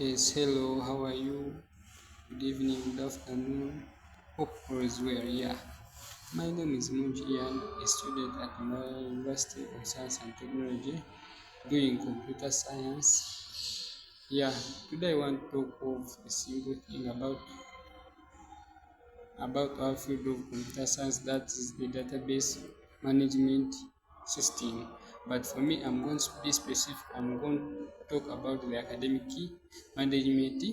Yes, hello, how are you? Good evening, good afternoon. Hope all is well. Yeah, my name is Munji Ian, a student at my University of Science and Technology, doing computer science. Yeah, today I want to talk of a simple thing about our field of computer science, that is the database management system. But for me, I'm going to be specific. I'm going to talk about the academic management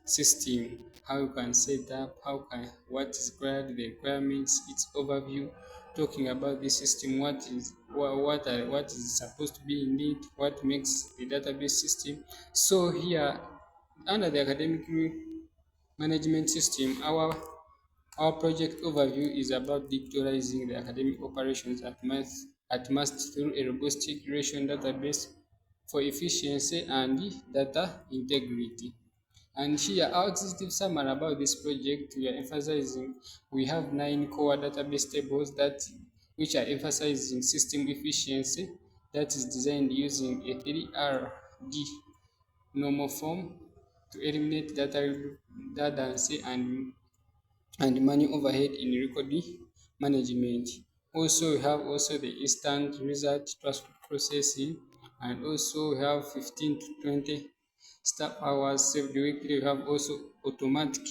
system, how you can set up, what is required, the requirements, its overview, talking about the system, what is supposed to be in it, what makes the database system. So here, under the academic management system, our project overview is about digitalizing the academic operations at MAST through a robust relation database for efficiency and data integrity. And here, our executive summary about this project, we are emphasizing we have 9 core database tables which are emphasizing system efficiency, that is designed using a 3RD normal form to eliminate data redundancy and money overhead in record management. Also, we have the instant result processing, and also we have 15 to 20 staff hours saved weekly. We have also automated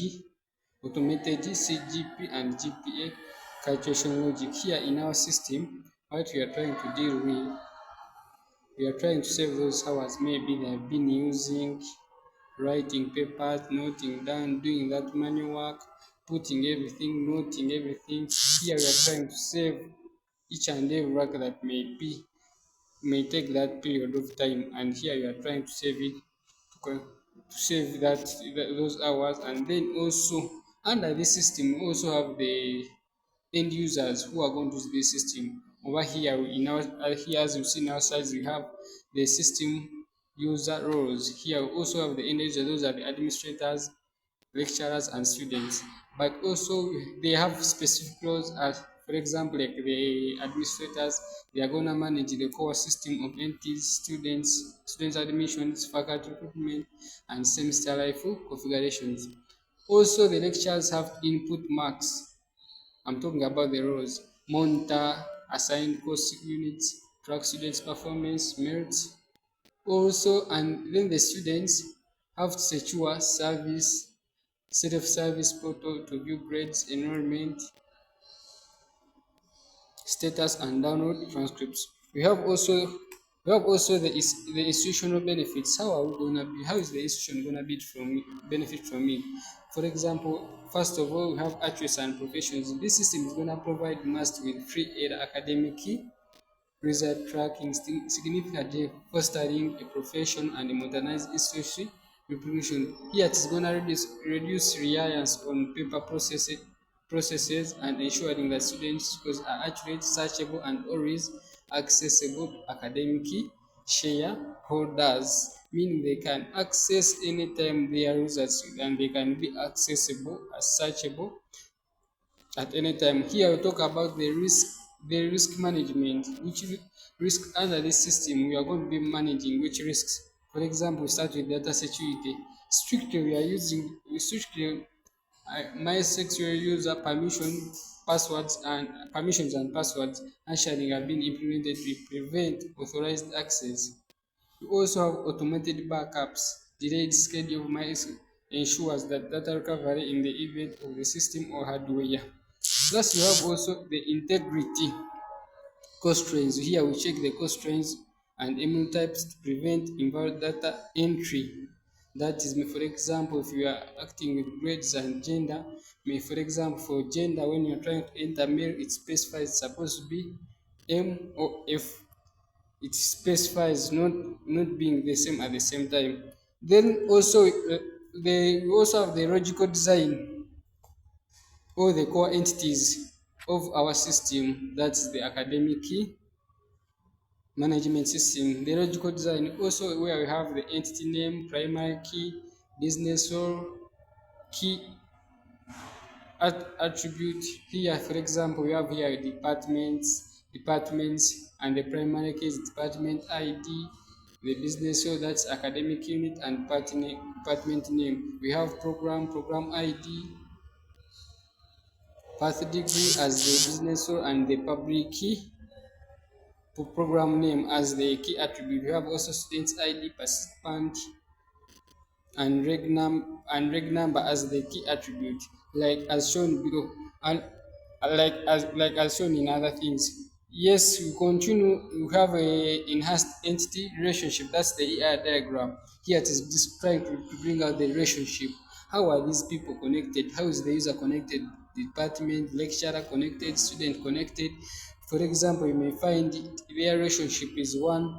CGP and GPA calculation logic. Here in our system, what we are trying to deal with, we are trying to save those hours maybe they have been using writing papers, noting down, doing that manual work, putting everything, noting everything. Here we are trying to save each and every work that may take that period of time, and here you are trying to save it to save those hours. And then also under this system, we also have the end users who are going to use this system. Over here, here as you see now, size we have the system user roles. Here we also have the end users; those are the administrators, lecturers, and students. But also they have specific roles. As for example, like the administrators, they are going to manage the core system of entities, students admissions, faculty recruitment, and semester life configurations. Also, the lecturers have input marks. I'm talking about the roles: monitor, assign course units, track students' performance, merits. Also, and then the students have to secure self-service portal to view grades, enrollment status, and download transcripts. We have also the institutional benefits. How is the institution gonna benefit from it? For example, first of all, we have actuaries and professions. This system is gonna provide MAST with free aid academic result tracking, significantly fostering a profession and a modernized history reproduction. Here it is going to reduce reliance on paper processes and ensuring that students scores are accurate, searchable, and always accessible to academic shareholders, meaning they can access anytime their results and they can be accessible as searchable at any time. Here we talk about the risk management. Risk under this system we are going to be managing which risks. For example, we start with data security. We strictly MySQL user permissions and passwords actually have been implemented to prevent authorized access. We also have automated backups. Delayed schedule of MySQL ensures that data recovery in the event of the system or hardware. Plus, you have also the integrity constraints. Here we check the constraints and email types to prevent invalid data entry. That is, for example, if you are acting with grades and gender, for example, for gender, when you're trying to enter male, it specifies it's supposed to be M or F. It specifies not being the same at the same time. Then also, we also have the logical design, all the core entities of our system, that's the academic key management system. The logical design also where we have the entity name, primary key, business role, key attribute. Here, for example, we have here departments, and the primary key is department ID, the business, so that's academic unit and department name. We have program ID, path degree as the business role, and the public key program name as the key attribute. We have also students ID, participant, and reg number as the key attribute, like as shown below, and like as shown in other things. Yes, we continue. We have a enhanced entity relationship. That's the ER diagram. Here it is just trying to bring out the relationship. How are these people connected? How is the user connected? Department, lecturer connected, student connected. For example, you may find their relationship is one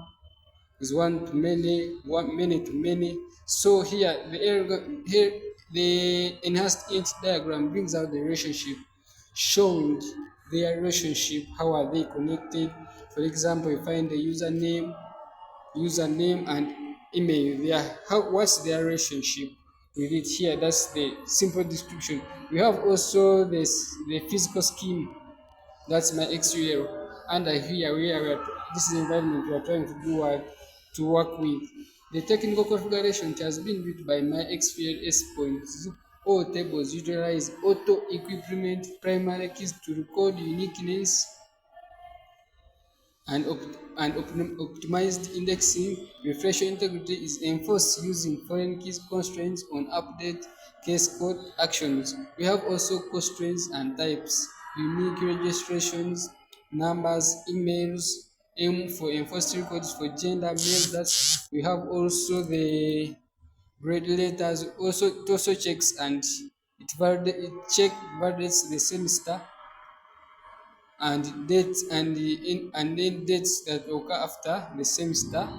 to many, many to many. So here the enhanced int diagram brings out the relationship, showing their relationship. How are they connected? For example, you find the username and email. What's their relationship with it here? That's the simple description. We have also the physical scheme, that's my exterior. And here this is the environment we are trying to do to work with. The technical configuration has been built by my XPL S point. All tables utilize auto equipment primary keys to record uniqueness and optimized indexing. Refresher integrity is enforced using foreign keys constraints on update case code actions. We have also constraints and types, unique registrations, numbers, emails, M for enforced records for gender, male. That's we have also the grade letters. It also checks and it validates the semester and dates and then dates that occur after the semester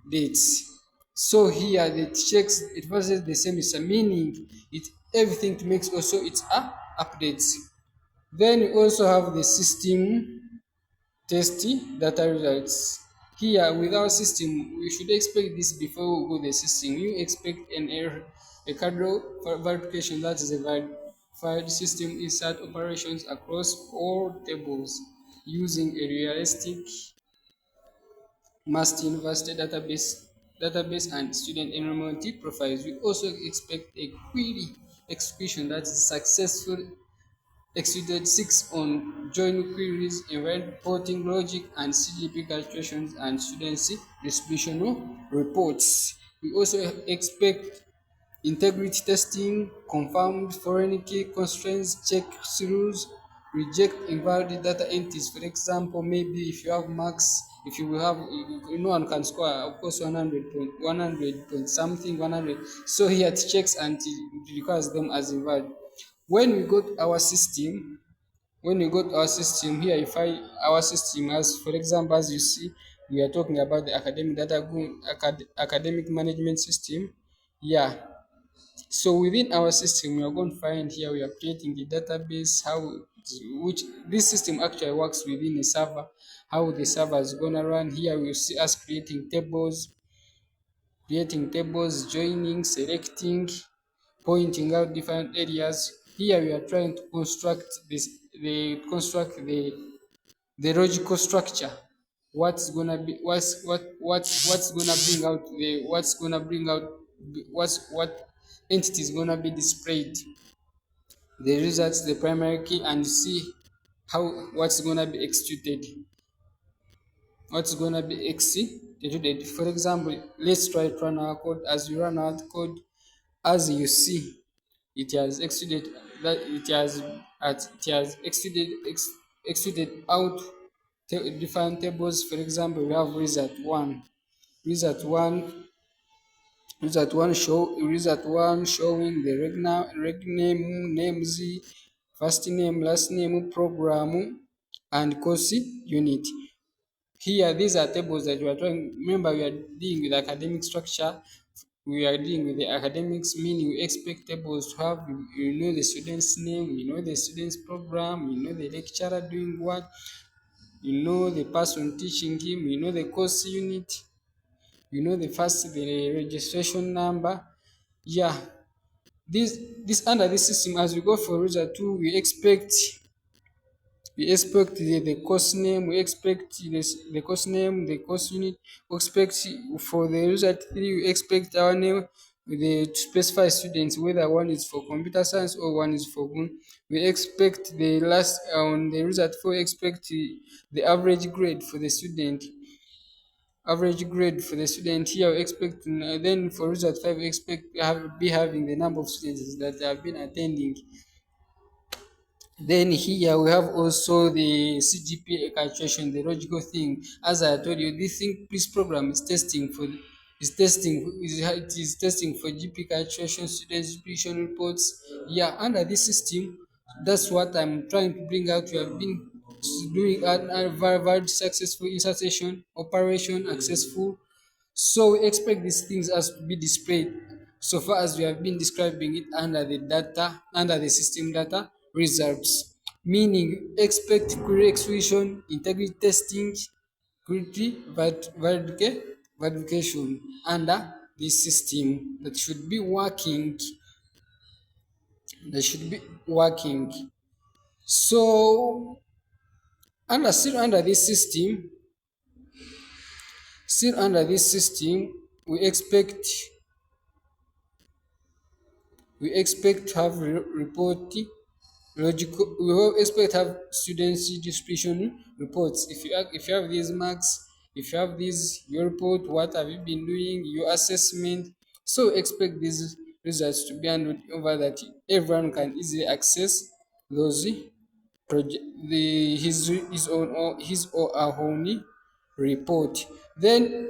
dates. So here it checks it versus the semester, meaning it everything to makes also it's updates. Then we also have the system testing data results. Here with our system, we should expect this before we go the system. You expect an error, a cardinal verification, that is a verified system insert operations across all tables using a realistic master university database and student enrollment profiles. We also expect a query execution that is successful exceeded 6 on join queries, event reporting logic, and CGP calculations and student distributional reports. We also expect integrity testing, confirmed foreign key constraints, check throughs, reject invalid data entities. For example, maybe if you have marks, if you will have, no one can score, of course, 100 point something, 100. So here it checks and it requires them as invalid. When we go to our system, here you find our system as, for example, as you see, we are talking about the academic management system. Yeah, so within our system, we are going to find here we are creating the database, which this system actually works within a server, how the server is going to run. Here we see us creating tables, joining, selecting, pointing out different areas. Here we are trying to construct the logical structure. What entity is gonna be displayed, the results, the primary key, and see how what's gonna be executed. For example, let's try to run our code. As we run our code, as you see, it has exceeded that it has out different tables. For example, we have result one result one showing the reg name Z, first name, last name, program, and course unit. Here, these are tables that we are trying. Remember, we are dealing with academic structure. We are dealing with the academics, meaning we expect tables to have, the student's name, the student's program, the lecturer doing what, the person teaching him, the course unit, the registration number. Yeah, this under this system, as we go for result 2, we expect We expect the course name, we expect the course name, the course unit, we expect for the result 3, we expect our name, the specify students, whether one is for computer science or one is for GUN. We expect the last on the result 4, expect the average grade for the student. Average grade for the student here, we expect then for result 5, we expect be having the number of students that have been attending. Then here we have also the CGPA calculation, the logical thing. As I told you, this program is testing for it is testing for GP calculation, student distribution reports. Yeah, under this system, that's what I'm trying to bring out. We have been doing a very successful insertion operation, successful, so we expect these things as to be displayed so far as we have been describing it under the data, under the system data results. Meaning expect query execution, integrity testing, query verification under this system that should be working, that should be working. So still under this system, still under this system, we expect to have report logical, we will expect to have students distribution reports. If you have these marks, if you have these your report, what have you been doing, your assessment. So expect these results to be handed over that everyone can easily access those project the his own or his or her own report. Then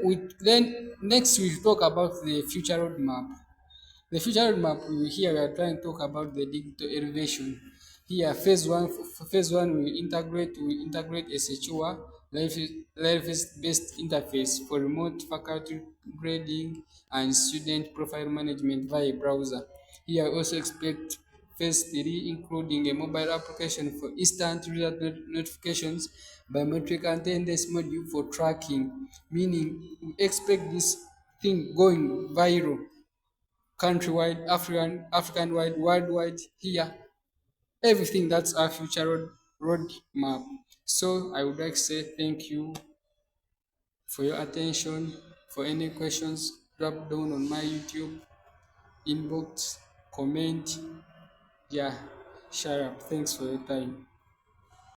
next we talk about the future roadmap. The future roadmap, here we are trying to talk about the digital elevation. Here, phase one, we integrate a secure life-based interface for remote faculty grading and student profile management via browser. Here, we also expect phase three, including a mobile application for instant result notifications, biometric attendance module for tracking, meaning we expect this thing going viral countrywide, African wide, worldwide, here, everything. That's our future road map. So I would like to say thank you for your attention. For any questions, drop down on my YouTube inbox, comment, yeah, share up. Thanks for your time.